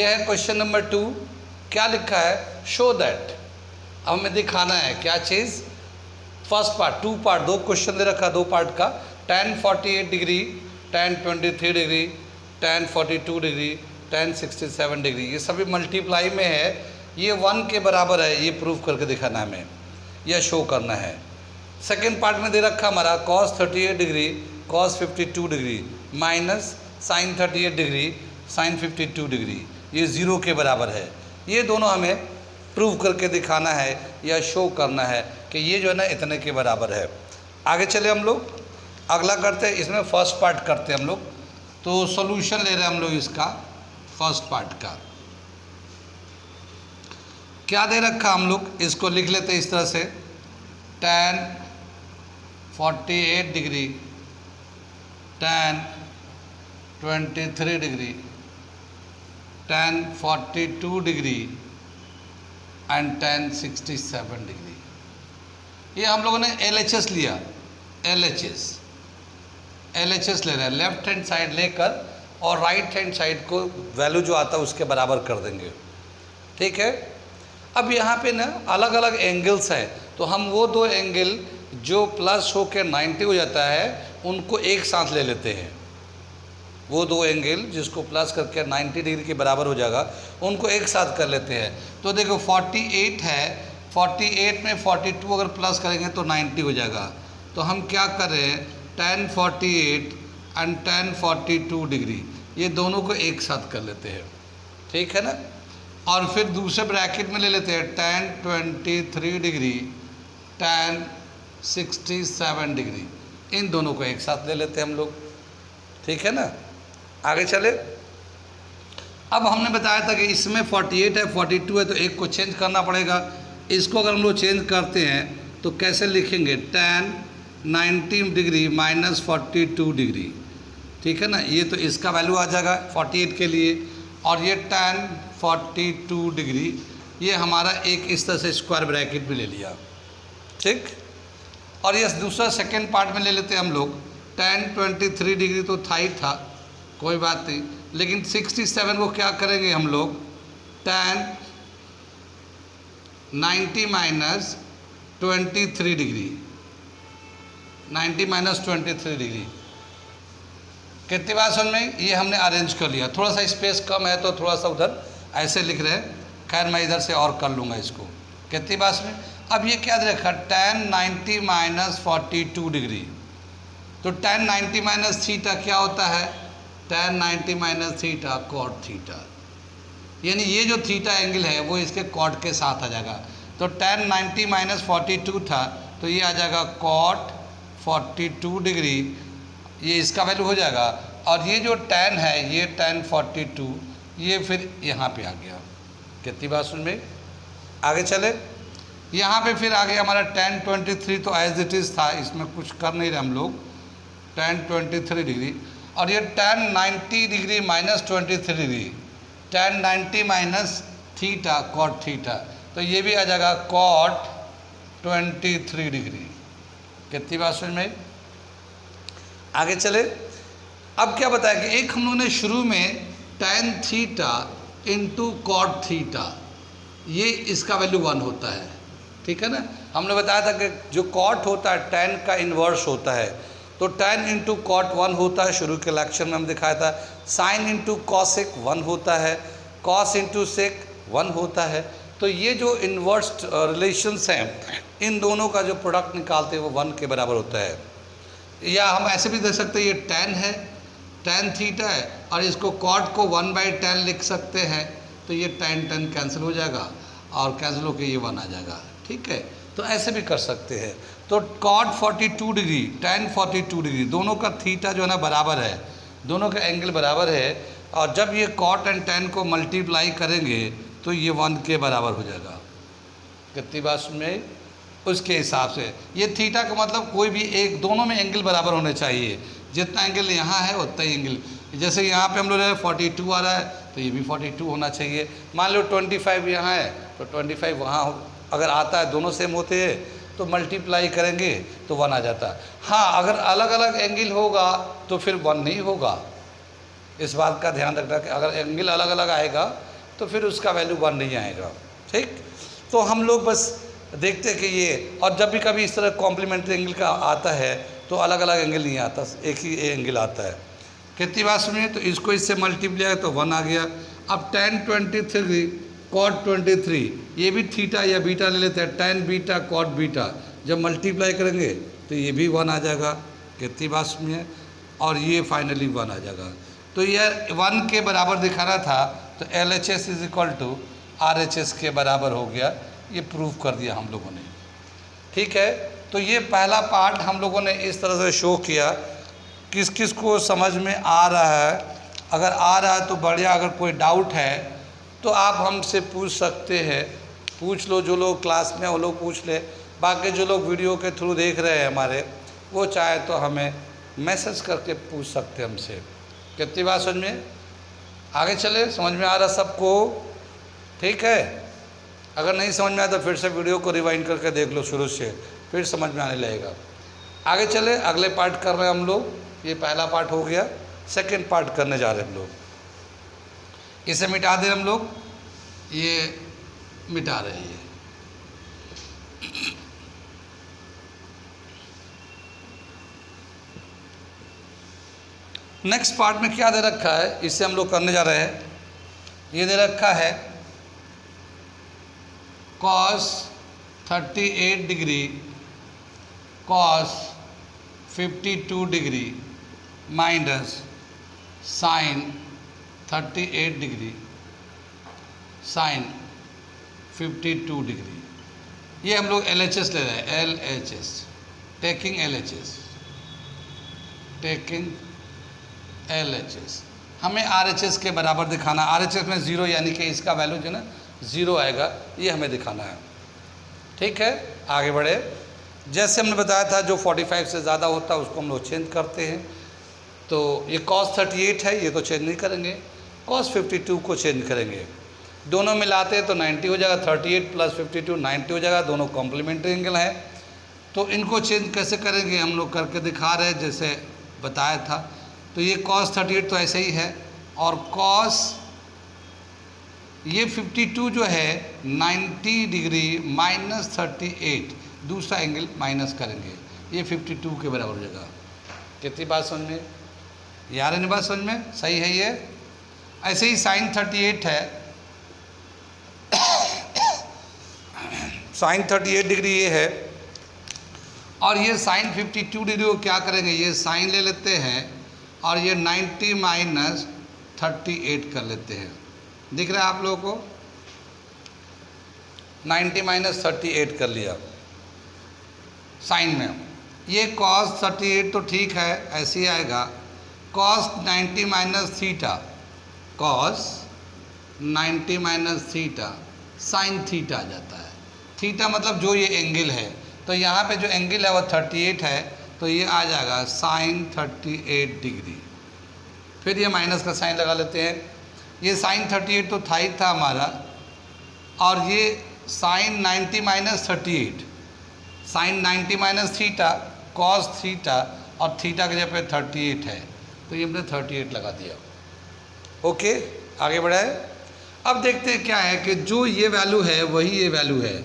ये है question number 2। क्या लिखा है? Show that. अब हमें दिखाना है क्या चीज़? फर्स्ट पार्ट, 2 पार्ट, 2 क्वेश्चन दे रखा, 2 पार्ट का। tan 48 degree, tan 23 degree, tan 42 degree, tan 67 degree, ये सभी मल्टीप्लाई में है। ये 1 के बराबर है, ये प्रूफ करके दिखाना है हमें, यह शो करना है। सेकेंड पार्ट में दे रखा हमारा cos 38 degree, cos 52 degree minus sin 38 degree, sin 52 degree, ये 0 के बराबर है। ये दोनों हमें प्रूव करके दिखाना है या शो करना है कि ये जो है ना इतने के बराबर है। आगे चले हम लोग, अगला करते हैं। इसमें फर्स्ट पार्ट करते हैं हम लोग। तो सॉल्यूशन ले रहे हैं हम लोग इसका, फर्स्ट पार्ट का। क्या दे रखा हम लोग, इसको लिख लेते हैं इस तरह से। tan 48 degree, tan 23 degree, tan 42 degree and tan 67 degree. ये हम लोगों ने LHS लिया, LHS ले रहे हैं। लेफ्ट हैंड साइड लेकर और राइट हैंड साइड को वैल्यू जो आता है उसके बराबर कर देंगे, ठीक है। अब यहाँ पे ना अलग अलग एंगल्स हैं, तो हम वो 2 एंगल जो प्लस होकर 90 हो जाता है उनको एक साथ ले लेते हैं। वो 2 एंगल जिसको प्लस करके 90 डिग्री के बराबर हो जाएगा उनको एक साथ कर लेते हैं। तो देखो 48 है, 48 में 42 अगर प्लस करेंगे तो 90 हो जाएगा। तो हम क्या कर रहे हैं, tan 48 एंड tan 42 डिग्री, ये दोनों को एक साथ कर लेते हैं, ठीक है ना। और फिर दूसरे ब्रैकेट में ले लेते हैं tan 23 डिग्री, tan 67 डिग्री, इन दोनों को एक साथ ले लेते हैं हम लोग, ठीक है ना। आगे चले। अब हमने बताया था कि इसमें 48 है, 42 है, तो एक को चेंज करना पड़ेगा। इसको अगर हम लोग चेंज करते हैं तो कैसे लिखेंगे, tan 90 डिग्री माइनस 42 डिग्री, ठीक है ना। ये तो इसका वैल्यू आ जाएगा 48 के लिए, और ये tan 42 डिग्री, ये हमारा एक इस तरह से स्क्वायर ब्रैकेट में ले लिया, ठीक। और ये दूसरा सेकेंड पार्ट में ले लेते हैं हम लोग। tan 23 डिग्री तो था ही था, कोई बात नहीं, लेकिन 67 को क्या करेंगे हम लोग, tan 90 minus 23 degree, 90 minus 23 degree. कितनी बात समझ में? ये हमने अरेंज कर लिया। थोड़ा सा स्पेस कम है तो थोड़ा सा उधर ऐसे लिख रहे हैं, खैर मैं इधर से और कर लूँगा इसको। कितनी बात में? अब ये क्या दे रखा, tan 90 माइनस 42 डिग्री। तो tan 90 माइनस थीटा क्या होता है, tan 90 minus theta cot theta, यानी ये जो थीटा एंगल है वो इसके कॉट के साथ आ जाएगा। तो tan 90 माइनस 42 था, तो ये आ जाएगा कॉट 42 डिग्री, ये इसका वैल्यू हो जाएगा। और ये जो tan है, ये tan 42, ये फिर यहाँ पे आ गया। कितनी बात सुन में? आगे चले। यहाँ पे फिर आगे हमारा tan 23 तो एज इट इज़ था, इसमें कुछ कर नहीं रहे हम लोग, tan 23 डिग्री। और ये tan 90 degree minus 23 degree, tan 90 minus theta cot theta, तो ये भी आ जाएगा कॉट 23 डिग्री। कितनी बात समझ में? आगे चले। अब क्या बताया कि एक हम लोगों ने शुरू में tan theta into cot theta, ये इसका वैल्यू 1 होता है, ठीक है ना। हमने बताया था कि जो कॉट होता है tan का इन्वर्स होता है, तो tan इंटू कॉट 1 होता है, शुरू के लेक्चर में हम दिखाया था। साइन इंटू कॉसेक 1 होता है, कॉस इंटू सेक 1 होता है। तो ये जो इन्वर्स रिलेशंस हैं, इन दोनों का जो प्रोडक्ट निकालते हैं वो 1 के बराबर होता है। या हम ऐसे भी देख सकते हैं, ये tan है, tan थीटा है, और इसको कॉट को 1/tan लिख सकते हैं, तो ये tan कैंसिल हो जाएगा और कैंसिल होकर ये 1 आ जाएगा, ठीक है। तो ऐसे भी कर सकते हैं। तो कॉट 42 डिग्री, tan 42 डिग्री, दोनों का थीटा जो है ना बराबर है, दोनों का एंगल बराबर है। और जब ये कॉट एंड tan को मल्टीप्लाई करेंगे तो ये 1 के बराबर हो जाएगा। कितनी बात में? उसके हिसाब से ये थीटा का मतलब कोई भी एक, दोनों में एंगल बराबर होने चाहिए। जितना एंगल यहाँ है उतना ही एंगल, जैसे यहाँ पे हम लोग 42 आ रहा है तो ये भी 42 होना चाहिए। मान लो 25 यहाँ है तो 25 वहाँ अगर आता है, दोनों सेम होते हैं तो मल्टीप्लाई करेंगे तो 1 आ जाता है। हाँ, अगर अलग अलग एंगल होगा तो फिर 1 नहीं होगा। इस बात का ध्यान रखना कि अगर एंगल अलग अलग आएगा तो फिर उसका वैल्यू 1 नहीं आएगा। ठीक, तो हम लोग बस देखते हैं कि ये, और जब भी कभी इस तरह कॉम्प्लीमेंट्री एंगल का आता है तो अलग अलग एंगल नहीं आता, एक ही एंगल आता है। कितनी बात सुनिए, तो इसको इससे मल्टीप्लाई तो 1 आ गया। अब tan 23 cot 23, ये भी थीटा या बीटा ले लेते हैं, tan बीटा cot बीटा, जब मल्टीप्लाई करेंगे तो ये भी 1 आ जाएगा। कितनी बात सुनिए, और ये फाइनली 1 आ जाएगा। तो ये 1 के बराबर दिखाना था, तो LHS is equal to RHS के बराबर हो गया। ये प्रूव कर दिया हम लोगों ने। ठीक है, तो ये पहला पार्ट हम लोगों ने इस तरह से शो किया। किस किस को समझ में आ रहा है? अगर आ रहा है तो बढ़िया, अगर कोई डाउट है तो आप हमसे पूछ सकते हैं, पूछ लो। जो लोग क्लास में वो लोग पूछ ले, बाकी जो लोग वीडियो के थ्रू देख रहे हैं हमारे, वो चाहे तो हमें मैसेज करके पूछ सकते हैं हमसे। कितनी बात समझ में आगे चले, समझ में आ रहा सबको? ठीक है, अगर नहीं समझ में आया तो फिर से वीडियो को रिवाइंड करके देख लो शुरू से, फिर समझ में आने लगेगा। आगे चले, अगले पार्ट कर रहे हैं हम लोग। ये पहला पार्ट हो गया, सेकंड पार्ट करने जा रहे हैं हम लोग। इसे मिटा दें हम लोग, ये मिटा रहे हैं। नेक्स्ट पार्ट में क्या दे रखा है, इससे हम लोग करने जा रहे हैं। ये दे रखा है cos 38 degree cos 52 degree minus sine 38 degree sine 52 degree. ये हम लोग LHS ले रहे हैं, LHS, टेकिंग LHS। हमें RHS के बराबर दिखाना। RHS में 0 यानी कि इसका वैल्यू जो ना 0 आएगा, ये हमें दिखाना है। ठीक है, आगे बढ़े। जैसे हमने बताया था, जो 45 से ज़्यादा होता है उसको हम लोग चेंज करते हैं। तो ये cos 38 है, ये तो चेंज नहीं करेंगे। cos 52 को चेंज करेंगे। दोनों मिलाते हैं तो 90 हो जाएगा। 38 + 52 90 हो जाएगा। दोनों कॉम्प्लीमेंट्री एंगल है, तो इनको चेंज कैसे करेंगे हम लोग करके दिखा रहे हैं, जैसे बताया था। तो ये cos 38 तो ऐसे ही है, और cos ये 52 जो है 90 डिग्री माइनस 38, दूसरा एंगल माइनस करेंगे, ये 52 के बराबर हो जाएगा। कितनी बात समझ में? यार नहीं बात समझ में? सही है ये। ऐसे ही sin 38 है, sin 38 डिग्री ये है, और ये sin 52 डिग्री को क्या करेंगे, ये sin ले लेते हैं और ये 90 माइनस 38 कर लेते हैं। दिख रहा है आप लोगों को? 90 माइनस 38 कर लिया साइन में। ये cos 38 तो ठीक है, ऐसे ही आएगा। cos 90 minus theta, cos 90 minus theta sine theta आ जाता है। थीटा मतलब जो ये एंगल है, तो यहाँ पे जो एंगल है वो 38 है, तो ये आ जाएगा साइन 38 डिग्री। फिर ये माइनस का साइन लगा लेते हैं। ये साइन 38 तो था ही था हमारा, और ये sine 90 minus 38, sine 90 minus theta cos theta, और थीटा के जगह पे 38 है, तो ये हमने 38 लगा दिया। ओके, आगे बढ़ाए। अब देखते हैं क्या है कि जो ये वैल्यू है वही ये वैल्यू है।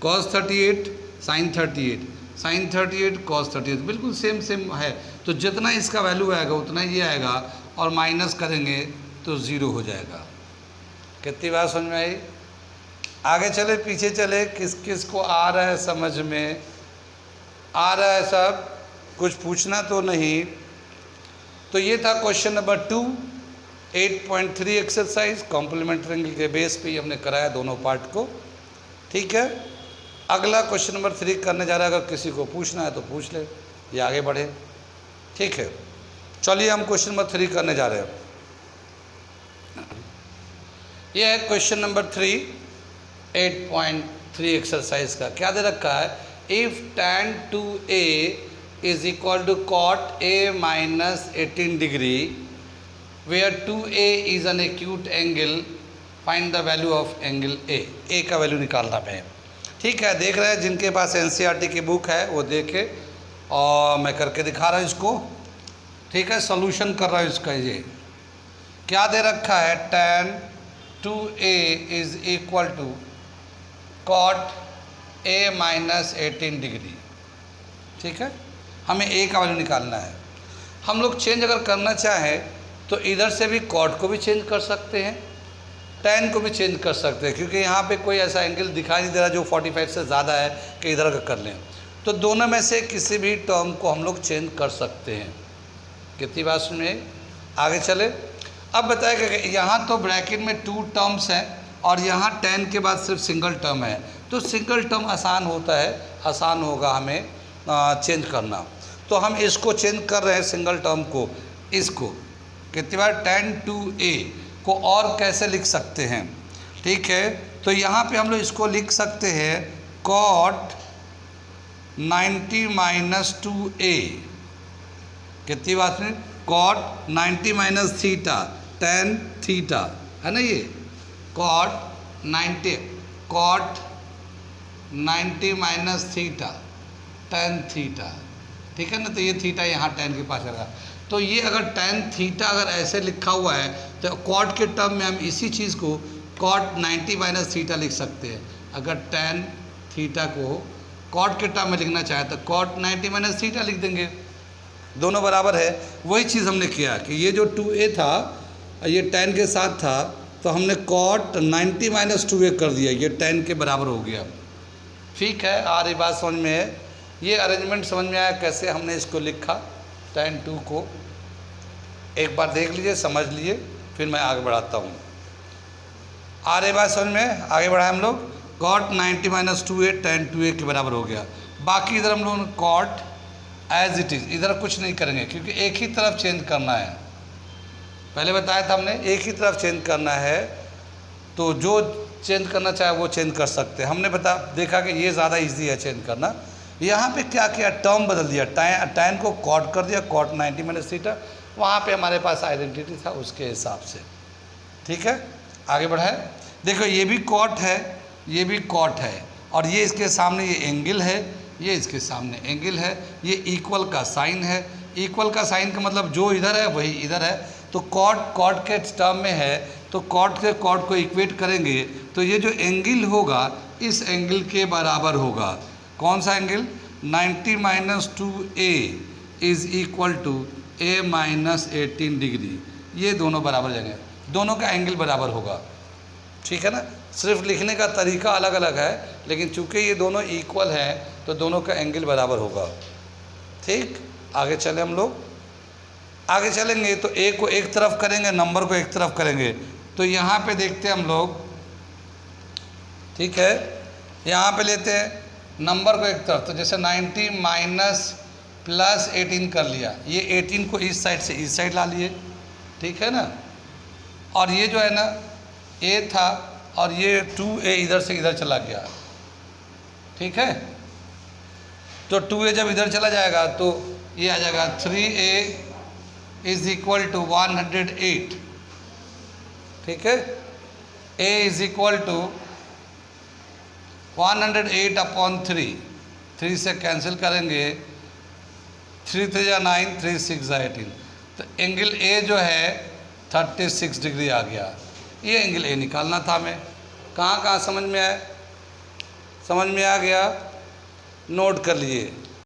कॉस 38 साइन 38, साइन 38 कॉस 38, बिल्कुल सेम है। तो जितना इसका वैल्यू आएगा उतना ये आएगा, और माइनस करेंगे तो 0 हो जाएगा। कितनी बात समझ में आई? आगे चले पीछे चले, किस किस को आ रहा है समझ में? आ रहा है सब? कुछ पूछना तो नहीं? तो ये था question number 2, 8.3 exercise. Complementary angle के बेस पे ही हमने कराया दोनों पार्ट को। ठीक है, अगला क्वेश्चन नंबर 3 करने जा रहा है। अगर किसी को पूछना है तो पूछ ले या आगे बढ़े। ठीक है, चलिए हम क्वेश्चन नंबर 3 करने जा रहे हैं। यह है क्वेश्चन नंबर 3, 8.3 एक्सरसाइज का। क्या दे रखा है? If tan 2a is equal to cot a minus 18 degree where 2a is an acute angle, find the value of angle a का वैल्यू निकालना है। ठीक है, देख रहे हैं जिनके पास NCERT की बुक है वो देखे, और मैं करके दिखा रहा हूँ इसको। ठीक है, सॉल्यूशन कर रहा हूँ इसका। ये क्या दे रखा है? tan 2a is equal to cot a minus 18 degree. ठीक है, हमें a का वैल्यू निकालना है। हम लोग चेंज अगर करना चाहें तो इधर से भी कॉट को भी चेंज कर सकते हैं, tan को भी चेंज कर सकते हैं, क्योंकि यहाँ पे कोई ऐसा एंगल दिखाई नहीं दे रहा जो 45 से ज़्यादा है कि इधर का कर लें। तो दोनों में से किसी भी टर्म को हम लोग चेंज कर सकते हैं। कितनी बात में आगे चले। अब बताया कि यहाँ तो ब्रैकेट में 2 टर्म्स हैं और यहाँ tan के बाद सिर्फ सिंगल टर्म है, तो सिंगल टर्म आसान होता है, आसान होगा हमें चेंज करना। तो हम इसको चेंज कर रहे हैं सिंगल टर्म को, इसको कितनी बार tan 2a को और कैसे लिख सकते हैं। ठीक है, तो यहाँ पे हम लोग इसको लिख सकते हैं cot 90 माइनस 2a। कितनी बात में cot 90 minus theta tan theta है ना, ये cot 90 minus theta tan theta. ठीक है ना, तो ये थीटा यहाँ tan के पास आएगा। तो ये अगर tan थीटा अगर ऐसे लिखा हुआ है तो कॉट के टर्म में हम इसी चीज़ को cot 90 माइनस थीटा लिख सकते हैं। अगर tan थीटा को कॉट के टर्म में लिखना चाहे तो cot 90 माइनस थीटा लिख देंगे, दोनों बराबर है। वही चीज़ हमने किया कि ये जो 2a था ये tan के साथ था, तो हमने cot 90 माइनस 2a कर दिया, ये tan के बराबर हो गया। ठीक है, आ रही बात समझ में है। ये अरेंजमेंट समझ में आया कैसे हमने इसको लिखा tan 2 को। एक बार देख लीजिए, समझ लिए, फिर मैं आगे बढ़ाता हूँ। आ रही बात समझ में, आगे बढ़ाए हम लोग। cot 90 minus 2a tan 2a के बराबर हो गया। बाकी इधर हम लोगों ने cot एज इट इज़, इधर कुछ नहीं करेंगे क्योंकि एक ही तरफ चेंज करना है। पहले बताया था हमने एक ही तरफ चेंज करना है, तो जो चेंज करना चाहे वो चेंज कर सकते हैं। हमने देखा कि ये ज़्यादा इजी है चेंज करना। यहाँ पे क्या किया, टर्म बदल दिया, tan को cot कर दिया, cot 90 माइनस थीटा। वहाँ पे हमारे पास आइडेंटिटी था उसके हिसाब से। ठीक है, आगे बढ़ाए। देखो ये भी cot है, ये भी cot है, और ये इसके सामने ये एंगल है, ये इसके सामने एंगल है, ये इक्वल का साइन है। इक्वल का साइन का मतलब जो इधर है वही इधर है, तो cot के टर्म में है, तो cot के cot को इक्वेट करेंगे तो ये जो एंगल होगा इस एंगल के बराबर होगा। कौन सा angle, 90 minus 2a is equal to a minus 18 degree. ये दोनों बराबर जाएंगे, दोनों का एंगल बराबर होगा। ठीक है ना, सिर्फ लिखने का तरीका अलग अलग है, लेकिन चूंकि ये दोनों इक्वल हैं तो दोनों का एंगल बराबर होगा। ठीक, आगे चले हम लोग। आगे चलेंगे तो a को एक तरफ करेंगे, नंबर को एक तरफ करेंगे। तो यहाँ पे देखते हैं हम लोग, ठीक है, यहाँ पे लेते हैं नंबर को एक तरफ, तो जैसे 90 माइनस प्लस 18 कर लिया, ये 18 को इस साइड से इस साइड ला लिए। ठीक है ना, और ये जो है ना a था और ये 2a इधर से इधर चला गया। ठीक है, तो 2a जब इधर चला जाएगा तो ये आ जाएगा 3a इज इक्वल टू 108। ठीक है, a is equal to 108 upon 3 से कैंसिल करेंगे, 3 3 जा 9, 3 6 जा 18, तो एंगल a जो है 36 डिग्री आ गया। ये एंगल a निकालना था हमें। कहाँ कहाँ समझ में आया, समझ में आ गया, नोट कर लिए।